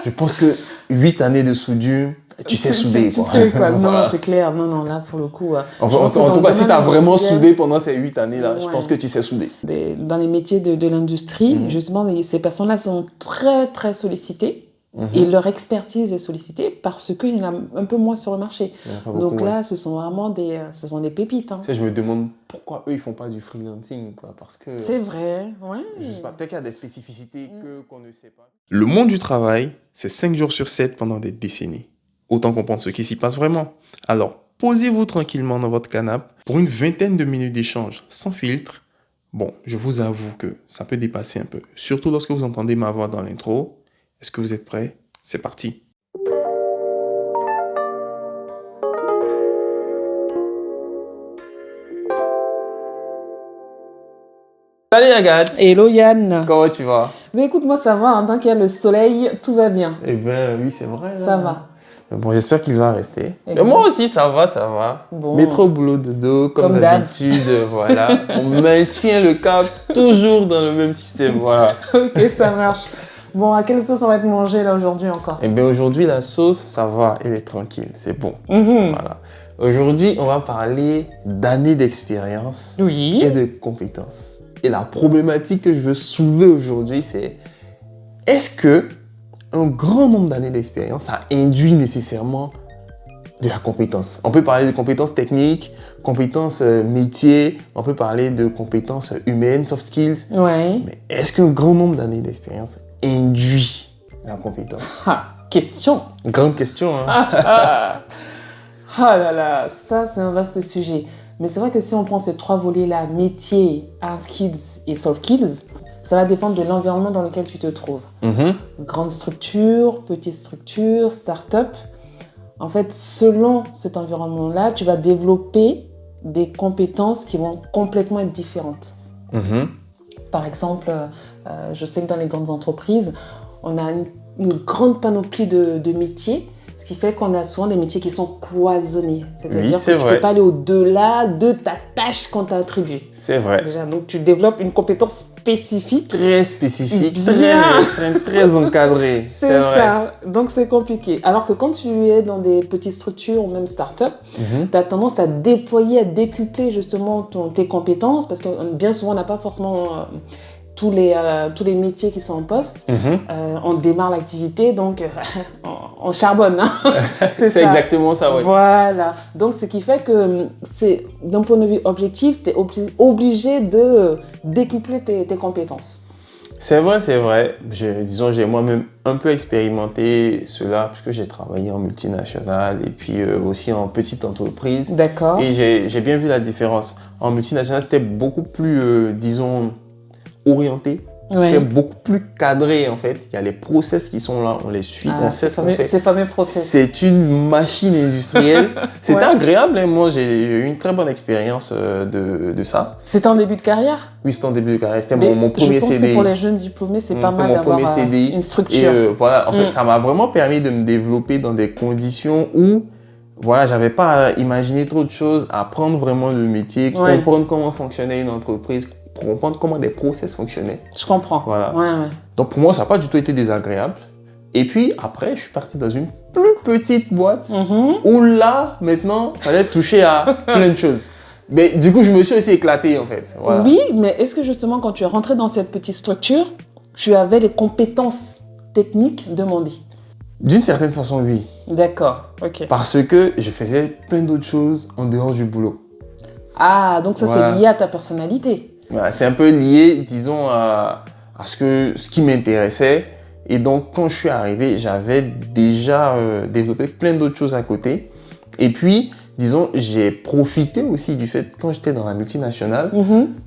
Je pense que 8 années de soudure, tu sais souder. Tu sais quoi. Non, c'est clair. Non, là, pour le coup. En tout cas, si tu as vraiment soudé pendant ces 8 années-là, je pense que tu sais souder. Dans les métiers de l'industrie, justement, ces personnes-là sont très, très sollicitées. Et leur expertise est sollicitée parce qu'il y en a un peu moins sur le marché. Donc là, ce sont vraiment des pépites. Hein. Tu sais, je me demande pourquoi eux, ils font pas du freelancing, quoi, parce que... C'est vrai, ouais. Je sais pas, peut-être qu'il y a des spécificités qu'on ne sait pas. Le monde du travail, c'est 5 jours sur 7 pendant des décennies. Autant comprendre ce qui s'y passe vraiment. Alors, posez-vous tranquillement dans votre canapé pour une vingtaine de minutes d'échange, sans filtre. Bon, je vous avoue que ça peut dépasser un peu, surtout lorsque vous entendez ma voix dans l'intro. Est-ce que vous êtes prêts? C'est parti. Salut Agathe. Hello Yann. Comment tu vas? Mais écoute, moi ça va, en tant qu'il y a le soleil, tout va bien. Eh bien oui, c'est vrai. Là. Ça va. Bon, j'espère qu'il va rester. Mais moi aussi, ça va. Bon. Métro, boulot, dodo, comme d'habitude, voilà. On maintient le cap toujours dans le même système, voilà. Ok, ça marche. Bon, à quelle sauce on va être mangé là aujourd'hui encore? Eh bien aujourd'hui, la sauce, ça va, elle est tranquille, c'est bon. Voilà. Aujourd'hui, on va parler d'années d'expérience et de compétences. Et la problématique que je veux soulever aujourd'hui, c'est est-ce que un grand nombre d'années d'expérience, ça induit nécessairement de la compétence? On peut parler de compétences techniques, compétences métiers, on peut parler de compétences humaines, soft skills. Ouais. Mais est-ce qu'un grand nombre d'années d'expérience induit la compétence? Question. Grande question, hein? Oh là là, ça c'est un vaste sujet. Mais c'est vrai que si on prend ces 3 volets-là, métier, hard skills et soft skills, ça va dépendre de l'environnement dans lequel tu te trouves. Grande structure, petite structure, start-up. En fait, selon cet environnement-là, tu vas développer des compétences qui vont complètement être différentes. Par exemple, je sais que dans les grandes entreprises, on a une grande panoplie de métiers, ce qui fait qu'on a souvent des métiers qui sont cloisonnés. C'est-à-dire que tu ne peux pas aller au-delà de ta tâche qu'on t'a attribuée. C'est vrai. Déjà, donc tu développes une compétence spécifique. Très spécifique, Bien. très encadrée. C'est ça. Donc c'est compliqué. Alors que quand tu es dans des petites structures ou même start-up, tu as tendance à déployer, à décupler justement tes compétences parce que bien souvent on n'a pas forcément tous les métiers qui sont en poste. On démarre l'activité, donc on charbonne. Hein. C'est exactement ça, oui. Voilà. Donc, ce qui fait que, d'un point de vue objectif, tu es obligé de décupler tes compétences. C'est vrai. J'ai moi-même un peu expérimenté cela puisque j'ai travaillé en multinationale et puis aussi en petite entreprise. D'accord. Et j'ai bien vu la différence. En multinationale, c'était beaucoup plus, disons, orienté. C'était beaucoup plus cadré en fait. Il y a les process qui sont là, on les suit, on sait ce qu'on fait. Ces fameux process. C'est une machine industrielle. C'était agréable, hein. Moi j'ai eu une très bonne expérience de ça. C'était en début de carrière? Oui, c'était en début de carrière. C'était mon premier CDI. Je pense que pour les jeunes diplômés, c'est pas mal d'avoir une structure. Et voilà, en fait, ça m'a vraiment permis de me développer dans des conditions où voilà, j'avais pas à imaginer trop de choses, à apprendre vraiment le métier, comprendre comment fonctionnait une entreprise, pour comprendre comment des process fonctionnaient. Je comprends. Voilà. Donc pour moi, ça n'a pas du tout été désagréable. Et puis après, je suis parti dans une plus petite boîte où là, maintenant, il fallait toucher à plein de choses. Mais du coup, je me suis aussi éclaté en fait. Voilà. Oui, mais est-ce que justement, quand tu es rentré dans cette petite structure, tu avais les compétences techniques demandées? D'une certaine façon, oui. D'accord, ok. Parce que je faisais plein d'autres choses en dehors du boulot. Ah, donc ça c'est lié à ta personnalité. Voilà, c'est un peu lié, disons, à ce qui m'intéressait. Et donc, quand je suis arrivé, j'avais déjà développé plein d'autres choses à côté. Et puis, disons, j'ai profité aussi du fait, quand j'étais dans la multinationale,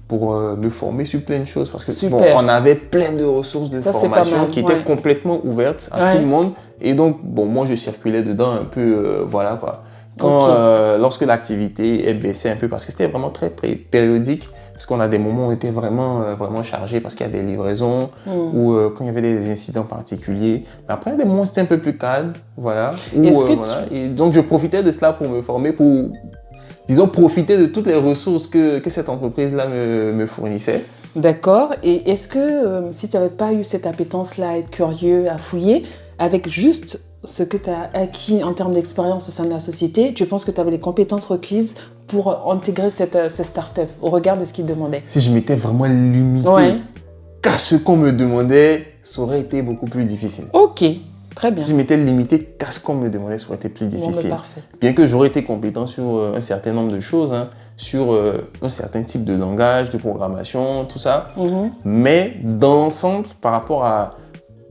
pour me former sur plein de choses. Parce que bon, on avait plein de ressources de formation qui étaient complètement ouvertes à tout le monde. Et donc, bon, moi, je circulais dedans un peu, voilà quoi. Lorsque l'activité est baissée un peu, parce que c'était vraiment très périodique, parce qu'on a des moments où on était vraiment chargé parce qu'il y a des livraisons ou quand il y avait des incidents particuliers. Mais après, il y a des moments où c'était un peu plus calme, voilà. Et donc, je profitais de cela pour me former, pour, disons, profiter de toutes les ressources que cette entreprise-là me fournissait. D'accord. Et est-ce que si tu n'avais pas eu cette appétence-là à être curieux, à fouiller, avec juste ce que tu as acquis en termes d'expérience au sein de la société, tu penses que tu avais les compétences requises pour intégrer cette start-up au regard de ce qu'ils demandaient? Si je m'étais vraiment limité qu'à ce qu'on me demandait, ça aurait été beaucoup plus difficile. Ok, très bien. Si je m'étais limité qu'à ce qu'on me demandait, ça aurait été plus difficile. Bon, parfait. Bien que j'aurais été compétent sur un certain nombre de choses, sur un certain type de langage, de programmation, tout ça. Mais dans l'ensemble, par rapport à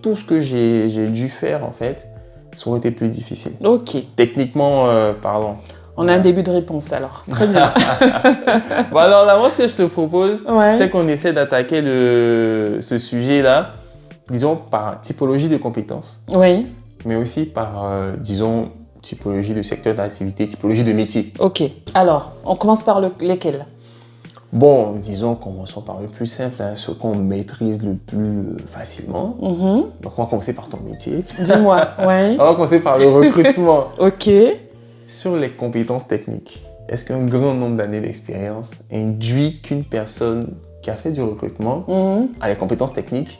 tout ce que j'ai dû faire, en fait, ça aurait été plus difficile. Ok. Techniquement parlant. On a un début de réponse alors. Très bien. Bon, alors là, moi, ce que je te propose, c'est qu'on essaie d'attaquer ce sujet-là, disons, par typologie de compétences. Oui. Mais aussi par, disons, typologie de secteur d'activité, typologie de métier. Ok. Alors, on commence par lesquels? Bon, disons, commençons par le plus simple, ce qu'on maîtrise le plus facilement. Donc, on va commencer par ton métier. Dis-moi, ouais. On va commencer par le recrutement. Ok. Sur les compétences techniques, est-ce qu'un grand nombre d'années d'expérience induit qu'une personne qui a fait du recrutement a les compétences techniques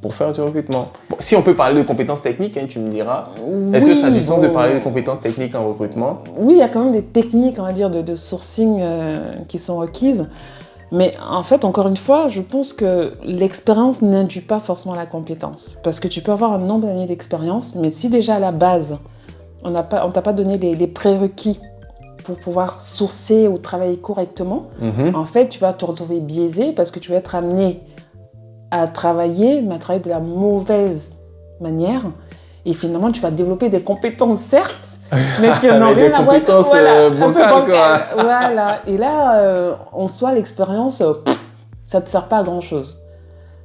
pour faire du recrutement? Bon, si on peut parler de compétences techniques, tu me diras, est-ce que ça a du sens de parler de compétences techniques en recrutement? Oui, il y a quand même des techniques, on va dire, de sourcing qui sont requises. Mais en fait, encore une fois, je pense que l'expérience n'induit pas forcément la compétence. Parce que tu peux avoir un nombre d'années d'expérience, mais si déjà à la base, on t'a pas donné les prérequis pour pouvoir sourcer ou travailler correctement, en fait, tu vas te retrouver biaisé parce que tu vas être amené à travailler, mais à travailler de la mauvaise manière. Et finalement, tu vas développer des compétences, certes, mais qui n'ont rien à voir avec bancales. Voilà. Et là, en soi, l'expérience, ça ne te sert pas à grand-chose.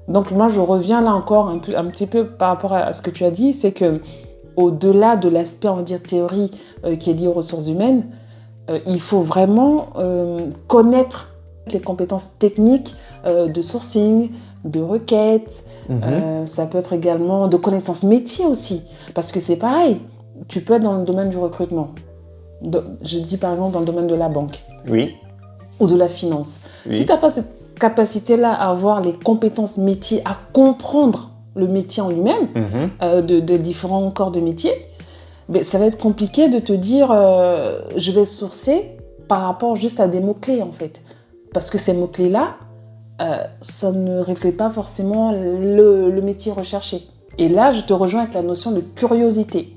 Donc moi, je reviens là encore un petit peu par rapport à ce que tu as dit, c'est que au-delà de l'aspect, on va dire, théorie qui est lié aux ressources humaines, il faut vraiment connaître les compétences techniques de sourcing, de requête. Ça peut être également de connaissances métiers aussi. Parce que c'est pareil, tu peux être dans le domaine du recrutement. Je dis par exemple dans le domaine de la banque. Oui. Ou de la finance. Oui. Si tu n'as pas cette capacité-là à avoir les compétences métiers, à comprendre le métier en lui-même, de différents corps de métier, ben, ça va être compliqué de te dire je vais sourcer par rapport juste à des mots-clés en fait. Parce que ces mots-clés-là, ça ne reflète pas forcément le métier recherché. Et là, je te rejoins avec la notion de curiosité.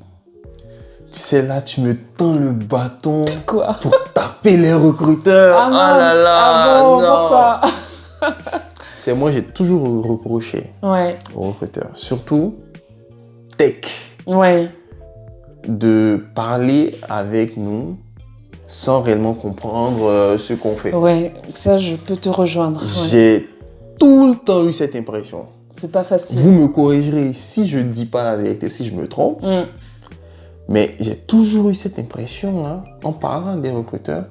Tu sais, là, tu me tends le bâton. Quoi? Pour taper les recruteurs. Ah là là, bon, non. Pourquoi? C'est moi, j'ai toujours reproché aux recruteurs, surtout tech, de parler avec nous sans réellement comprendre ce qu'on fait. Ouais, ça, je peux te rejoindre. J'ai tout le temps eu cette impression. C'est pas facile. Vous me corrigerez si je ne dis pas la vérité, si je me trompe. Mais j'ai toujours eu cette impression, en parlant des recruteurs,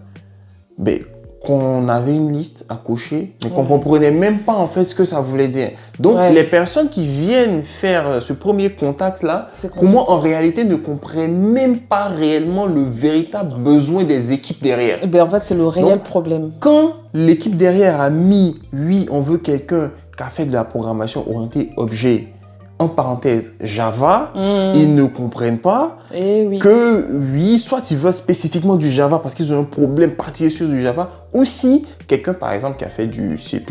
qu'on avait une liste à cocher, mais qu'on ne comprenait même pas en fait ce que ça voulait dire. Donc, les personnes qui viennent faire ce premier contact-là, pour moi, en réalité, ne comprennent même pas réellement le véritable besoin des équipes derrière. En fait, c'est le réel problème. Quand l'équipe derrière a mis, oui, on veut quelqu'un qui a fait de la programmation orientée objet, en parenthèse, Java, ils ne comprennent pas que, oui, soit ils veulent spécifiquement du Java parce qu'ils ont un problème particulier sur du Java, ou si quelqu'un, par exemple, qui a fait du C++,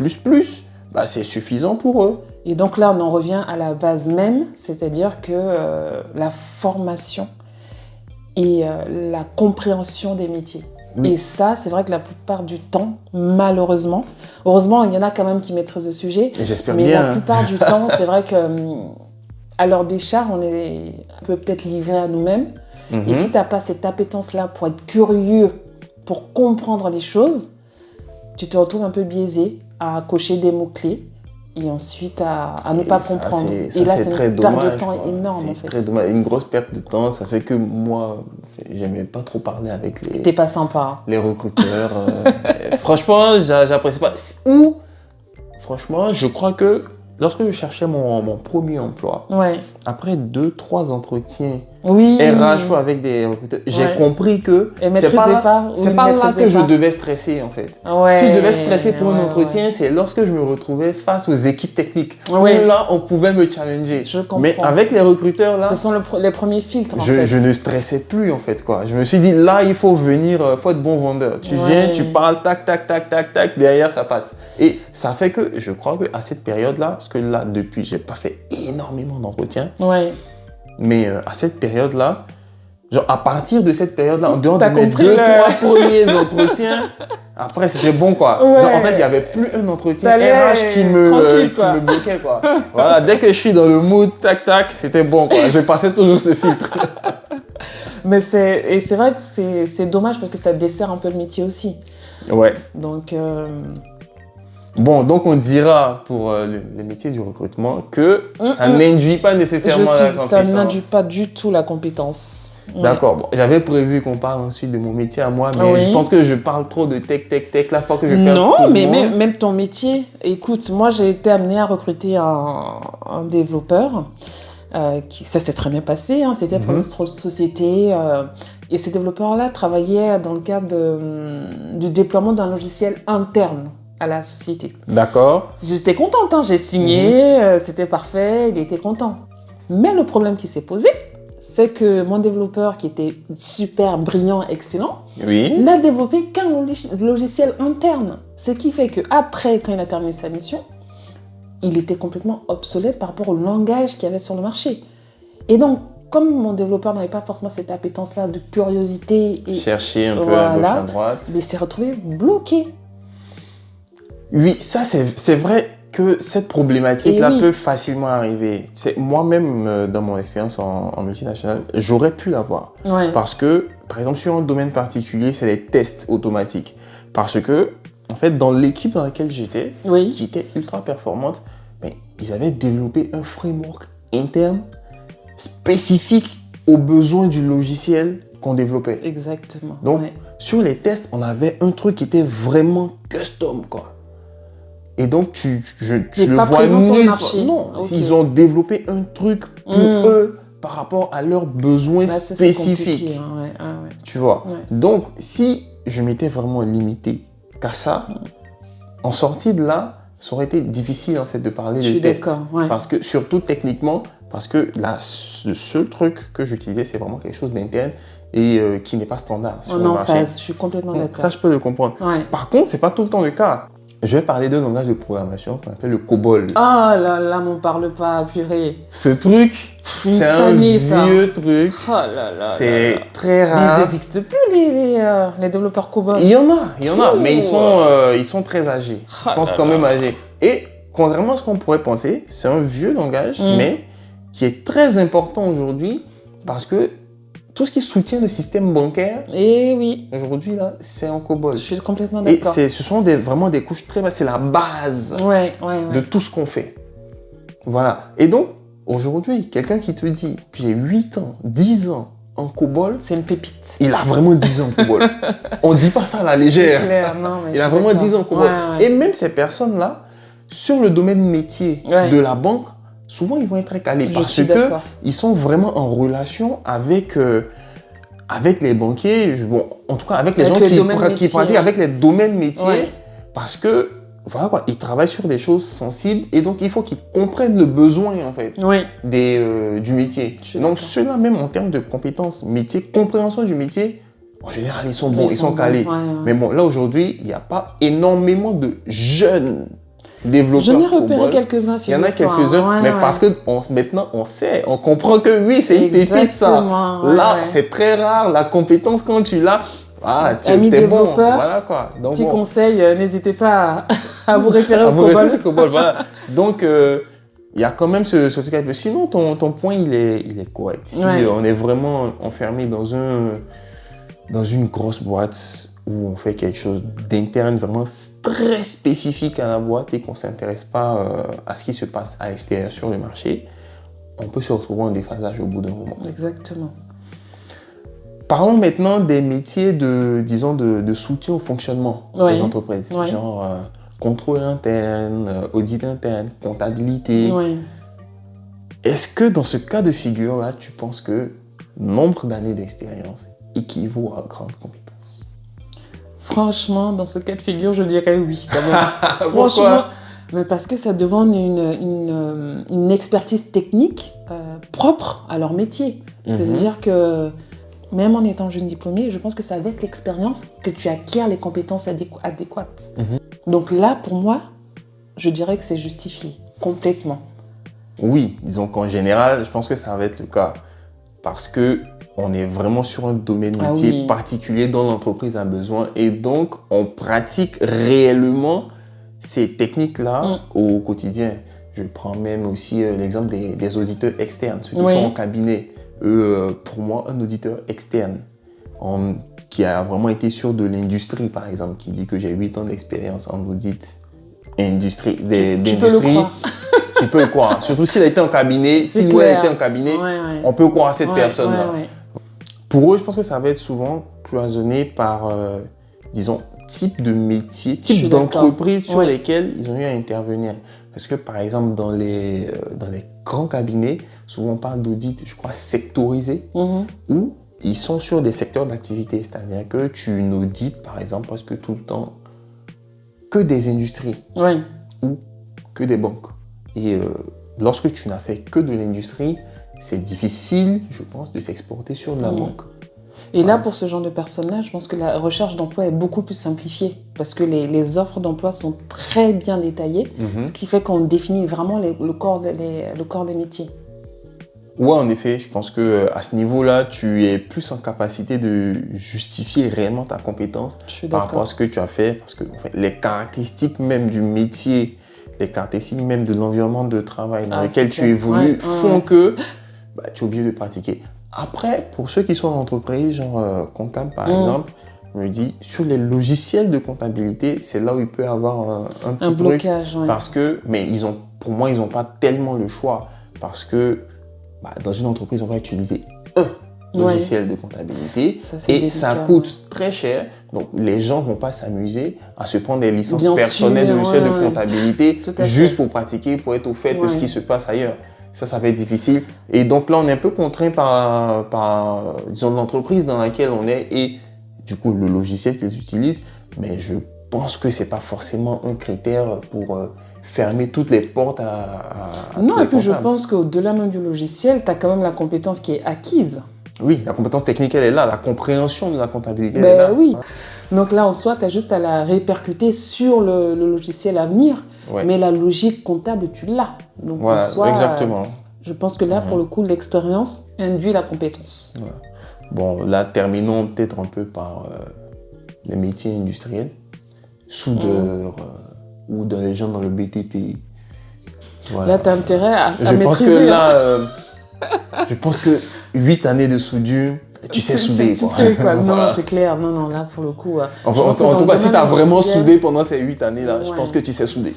c'est suffisant pour eux. Et donc là, on en revient à la base même, c'est-à-dire que la formation et la compréhension des métiers. Oui. Et ça, c'est vrai que la plupart du temps, malheureusement, heureusement, il y en a quand même qui maîtrisent le sujet. J'espère mais bien. La plupart du temps, c'est vrai que à leur décharge, on peut peut-être livrer à nous-mêmes. Et si tu n'as pas cette appétence-là pour être curieux, pour comprendre les choses, tu te retrouves un peu biaisé à cocher des mots-clés et ensuite à ne pas comprendre. Et là, c'est une perte de temps énorme, en fait. Très dommage. Une grosse perte de temps. Ça fait que moi, j'aimais pas trop parler avec les... T'es pas sympa. Les recruteurs. Franchement, j'apprécie pas. Ou, franchement, je crois que lorsque je cherchais mon premier emploi, après 2-3 entretiens Oui. RH ou avec des recruteurs, j'ai compris que Et c'est pas là que je devais stresser en fait. Ouais. Si je devais stresser pour un entretien, c'est lorsque je me retrouvais face aux équipes techniques. Ouais. Où là, on pouvait me challenger. Je comprends. Mais avec les recruteurs là, ce sont les premiers filtres en fait. Je ne stressais plus en fait quoi. Je me suis dit là, il faut venir, faut être bon vendeur. Tu viens, tu parles, tac, tac, tac, tac, tac, derrière ça passe. Et ça fait que je crois qu'à cette période-là, parce que là, depuis, j'ai pas fait énormément d'entretiens. Ouais. Mais à cette période-là, genre à partir de cette période-là, en dehors de mes 2-3 premiers entretiens, après c'était bon quoi. Ouais. Genre en fait, il n'y avait plus un entretien RH qui me bloquait quoi. Voilà, dès que je suis dans le mood, tac tac, c'était bon quoi. Je passais toujours ce filtre. Mais c'est vrai que c'est dommage parce que ça dessert un peu le métier aussi. Ouais. Donc Bon, donc on dira pour le métier du recrutement que ça n'induit pas nécessairement la compétence. Ça n'induit pas du tout la compétence. Ouais. D'accord, bon, j'avais prévu qu'on parle ensuite de mon métier à moi, mais je pense que je parle trop de tech, la fois que je perds tout le monde. Non, mais même ton métier, écoute, moi j'ai été amenée à recruter un développeur, ça s'est très bien passé, hein, c'était pour notre société, et ce développeur-là travaillait dans le cadre du déploiement d'un logiciel interne à la société. D'accord. J'étais contente, hein, j'ai signé, c'était parfait, il était content. Mais le problème qui s'est posé, c'est que mon développeur, qui était super brillant, excellent, n'a développé qu'un logiciel interne. Ce qui fait qu'après, quand il a terminé sa mission, il était complètement obsolète par rapport au langage qu'il y avait sur le marché. Et donc, comme mon développeur n'avait pas forcément cette appétence-là de curiosité, et chercher un peu à gauche, à droite, il s'est retrouvé bloqué. Oui, ça c'est vrai que cette problématique-là peut facilement arriver. Moi-même, dans mon expérience en multinationale, j'aurais pu l'avoir. Ouais. Parce que, par exemple, sur un domaine particulier, c'est les tests automatiques. Parce que, en fait, dans l'équipe dans laquelle j'étais, qui était ultra performante, mais ils avaient développé un framework interne spécifique aux besoins du logiciel qu'on développait. Exactement. Donc, sur les tests, on avait un truc qui était vraiment custom, quoi. Et donc, tu le vois nulle part. Non, ils ont développé un truc pour eux par rapport à leurs besoins spécifiques. Tu vois. Donc, si je m'étais vraiment limité qu'à ça, en sortie de là, ça aurait été difficile en fait de parler de tests. Parce que, surtout techniquement, parce que là, le seul truc que j'utilisais, c'est vraiment quelque chose d'interne et qui n'est pas standard sur le marché. Je suis complètement d'accord. Ça, je peux le comprendre. Par contre, c'est pas tout le temps le cas. Je vais parler d'un langage de programmation qu'on appelle le COBOL. Ah là là, m'en parle pas, purée. Ce truc, c'est un vieux truc. Oh là là. C'est très rare. Mais ils n'existent plus les développeurs COBOL. Il y en a, mais ils sont très âgés. Je pense quand même âgés. Et contrairement à ce qu'on pourrait penser, c'est un vieux langage, mais qui est très important aujourd'hui parce que tout ce qui soutient le système bancaire, aujourd'hui, là, c'est en COBOL. Je suis complètement d'accord. Et ce sont vraiment des couches très basses. C'est la base de tout ce qu'on fait. Voilà. Et donc, aujourd'hui, quelqu'un qui te dit que j'ai 8 ans, 10 ans en COBOL, c'est une pépite. Il a vraiment 10 ans en COBOL. On ne dit pas ça à la légère. C'est clair, non, mais il a vraiment 10 ans en COBOL. Et même ces personnes-là, sur le domaine métier de la banque, souvent, ils vont être très calés parce qu'ils sont vraiment en relation avec les banquiers, en tout cas avec les gens qui pratiquent avec les domaines métiers, parce que voilà quoi, ils travaillent sur des choses sensibles et donc il faut qu'ils comprennent le besoin en fait du métier. Donc ceux-là même en termes de compétences métier, compréhension du métier, en général ils sont bons, ils sont calés. Mais bon, là aujourd'hui, il n'y a pas énormément de jeunes développeurs. J'en ai repéré quelques-uns. Il y en a quelques-uns, mais parce que maintenant on sait, on comprend que oui, c'est une pépite ça. Là, c'est très rare, la compétence quand tu l'as. Amis développeurs, bon. Voilà quoi. Donc, petit conseil, n'hésitez pas à vous référer au COBOL. Voilà. Donc, il y a quand même ce truc. Sinon, ton point, il est correct. Si on est vraiment enfermé dans une grosse boîte où on fait quelque chose d'interne, vraiment très spécifique à la boîte et qu'on ne s'intéresse pas à ce qui se passe à l'extérieur sur le marché, on peut se retrouver en déphasage au bout d'un moment. Exactement. Parlons maintenant des métiers de soutien au fonctionnement des entreprises, genre contrôle interne, audit interne, comptabilité. Est-ce que dans ce cas de figure-là, tu penses que nombre d'années d'expérience équivaut à grande compétence? Franchement, dans ce cas de figure, je dirais oui, quand même. Pourquoi? Franchement, mais parce que ça demande une expertise technique propre à leur métier. C'est-à-dire que même en étant jeune diplômé, je pense que c'est avec l'expérience que tu acquiers les compétences adéquates. Donc là, pour moi, je dirais que c'est justifié, complètement. Oui, disons qu'en général, je pense que ça va être le cas. Parce que on est vraiment sur un domaine métier particulier dont l'entreprise a besoin. Et donc, on pratique réellement ces techniques-là au quotidien. Je prends même aussi l'exemple des auditeurs externes, ceux qui sont en cabinet. Pour moi, un auditeur externe qui a vraiment été sur de l'industrie, par exemple, qui dit que j'ai 8 ans d'expérience en audit d'industrie. Tu peux le croire. Tu peux le croire. Surtout s'il a été en cabinet. S'il a été en cabinet, on peut croire à cette personne-là. Pour eux, je pense que ça va être souvent cloisonné par, disons, type de métier, type d'entreprise sur lesquelles ils ont eu à intervenir. Parce que, par exemple, dans les grands cabinets, souvent on parle d'audit, je crois, sectorisé, où ils sont sur des secteurs d'activité. C'est-à-dire que tu n'audites, par exemple, parce que tout le temps, que des industries ou que des banques. Et lorsque tu n'as fait que de l'industrie, c'est difficile, je pense, de s'exporter sur de la banque. Et là, pour ce genre de personnes-là, je pense que la recherche d'emploi est beaucoup plus simplifiée parce que les offres d'emploi sont très bien détaillées, ce qui fait qu'on définit vraiment le corps des métiers. Ouais, en effet, je pense qu'à ce niveau-là, tu es plus en capacité de justifier réellement ta compétence par rapport à ce que tu as fait. Parce que en fait, les caractéristiques même du métier, les caractéristiques même de l'environnement de travail dans lequel tu évolues font que tu es obligé de pratiquer. Après, pour ceux qui sont en entreprise, genre comptable par exemple, je me dis, sur les logiciels de comptabilité, c'est là où il peut y avoir un petit blocage. Parce que, mais pour moi, ils n'ont pas tellement le choix. Parce que dans une entreprise, on va utiliser un logiciel de comptabilité ça coûte très cher. Donc, les gens ne vont pas s'amuser à se prendre des licences personnelles de logiciels de comptabilité juste pour pratiquer, pour être au fait de ce qui se passe ailleurs. Ça va être difficile. Et donc là, on est un peu contraint par disons, l'entreprise dans laquelle on est et du coup, le logiciel qu'ils utilisent. Mais je pense que ce n'est pas forcément un critère pour fermer toutes les portes à non, et puis je pense qu'au-delà même du logiciel, tu as quand même la compétence qui est acquise. Oui, la compétence technique, elle est là. La compréhension de la comptabilité, elle est là. Oui. Donc là, en soi, tu as juste à la répercuter sur le logiciel à venir. Mais la logique comptable, tu l'as. Donc en soi, exactement. Je pense que là, pour le coup, l'expérience induit la compétence. Bon, là, terminons peut-être un peu par les métiers industriels. Soudeur ou dans les gens dans le BTP. Voilà. Là, tu as intérêt à maîtriser. Je pense que là, je pense que 8 années de soudure, tu sais souder. Tu sais quoi. Non, c'est clair. Non, là, pour le coup. En tout cas, si tu as vraiment soudé pendant ces 8 années-là, je pense que tu sais souder.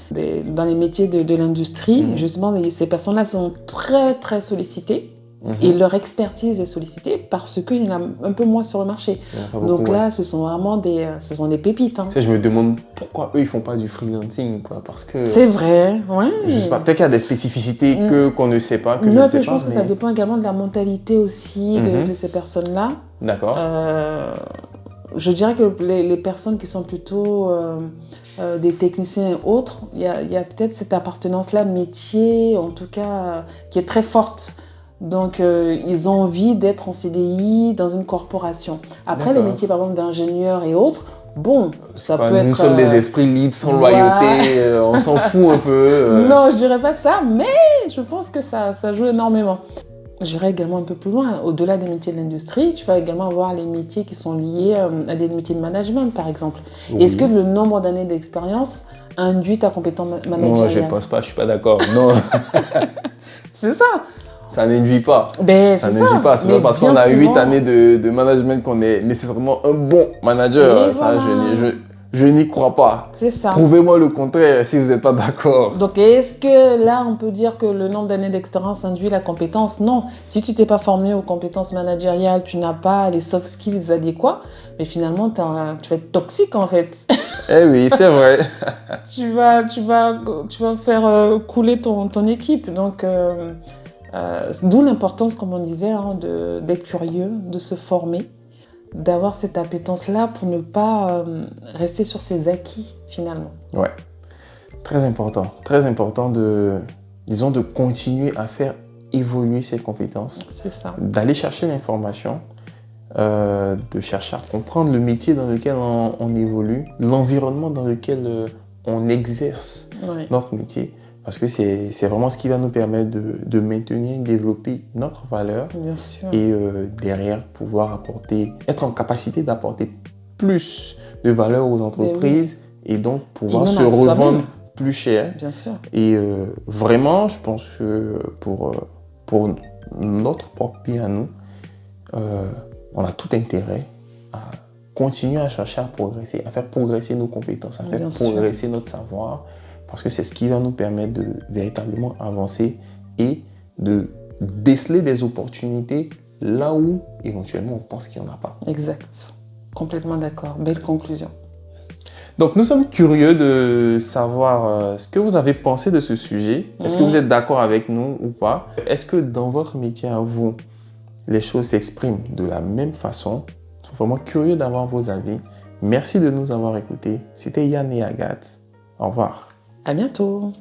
Dans les métiers de l'industrie, justement, ces personnes-là sont très, très sollicitées. Et leur expertise est sollicitée parce qu'il y en a un peu moins sur le marché. Donc là, ce sont vraiment des pépites. Tu sais, je me demande pourquoi eux, ils ne font pas du freelancing. Parce que, c'est vrai, ouais. Je ne sais pas, peut-être qu'il y a des spécificités qu'on ne sait pas, que je pense que ça dépend également de la mentalité aussi de ces personnes-là. D'accord. Je dirais que les personnes qui sont plutôt des techniciens et autres, il y a peut-être cette appartenance-là, métier, en tout cas, qui est très forte. Donc, ils ont envie d'être en CDI dans une corporation. Après, les métiers, par exemple, d'ingénieur et autres, bon, ça peut être... Nous sommes des esprits libres, sans loyauté, on s'en fout un peu. Non, je dirais pas ça, mais je pense que ça joue énormément. J'irais également un peu plus loin. Au-delà des métiers de l'industrie, tu vas également avoir les métiers qui sont liés à des métiers de management, par exemple. Oui. Est-ce que le nombre d'années d'expérience induit ta compétence managériale? Non, je ne pense pas, je ne suis pas d'accord. Non. C'est ça. Ça n'induit pas. Ça n'induit pas. C'est pas parce qu'on a 8 années de management qu'on est nécessairement un bon manager. Et ça, voilà. Je n'y crois pas. C'est ça. Prouvez-moi le contraire si vous n'êtes pas d'accord. Donc, est-ce que là, on peut dire que le nombre d'années d'expérience induit la compétence? Non. Si tu t'es pas formé aux compétences managériales, tu n'as pas les soft skills adéquats, mais finalement, tu vas être toxique en fait. Eh oui, c'est vrai. tu vas faire couler ton équipe. Donc, D'où l'importance, comme on disait, hein, d'être curieux, de se former, d'avoir cette appétence-là pour ne pas rester sur ses acquis, finalement. Ouais, très important de continuer à faire évoluer ses compétences, C'est ça. d'aller chercher l'information, de chercher à comprendre le métier dans lequel on évolue, l'environnement dans lequel on exerce notre métier, parce que c'est vraiment ce qui va nous permettre de maintenir, développer notre valeur. Bien sûr. Et derrière, pouvoir être en capacité d'apporter plus de valeur aux entreprises et donc pouvoir se revendre plus cher. Bien sûr. Et vraiment, je pense que pour notre propre bien à nous, on a tout intérêt à continuer à chercher à progresser, à faire progresser nos compétences, à faire progresser notre savoir, parce que c'est ce qui va nous permettre de véritablement avancer et de déceler des opportunités là où éventuellement on pense qu'il n'y en a pas. Exact. Complètement d'accord. Belle conclusion. Donc nous sommes curieux de savoir ce que vous avez pensé de ce sujet. Est-ce que vous êtes d'accord avec nous ou pas? Est-ce que dans votre métier à vous, les choses s'expriment de la même façon? Je suis vraiment curieux d'avoir vos avis. Merci de nous avoir écoutés. C'était Yann et Agathe. Au revoir. À bientôt.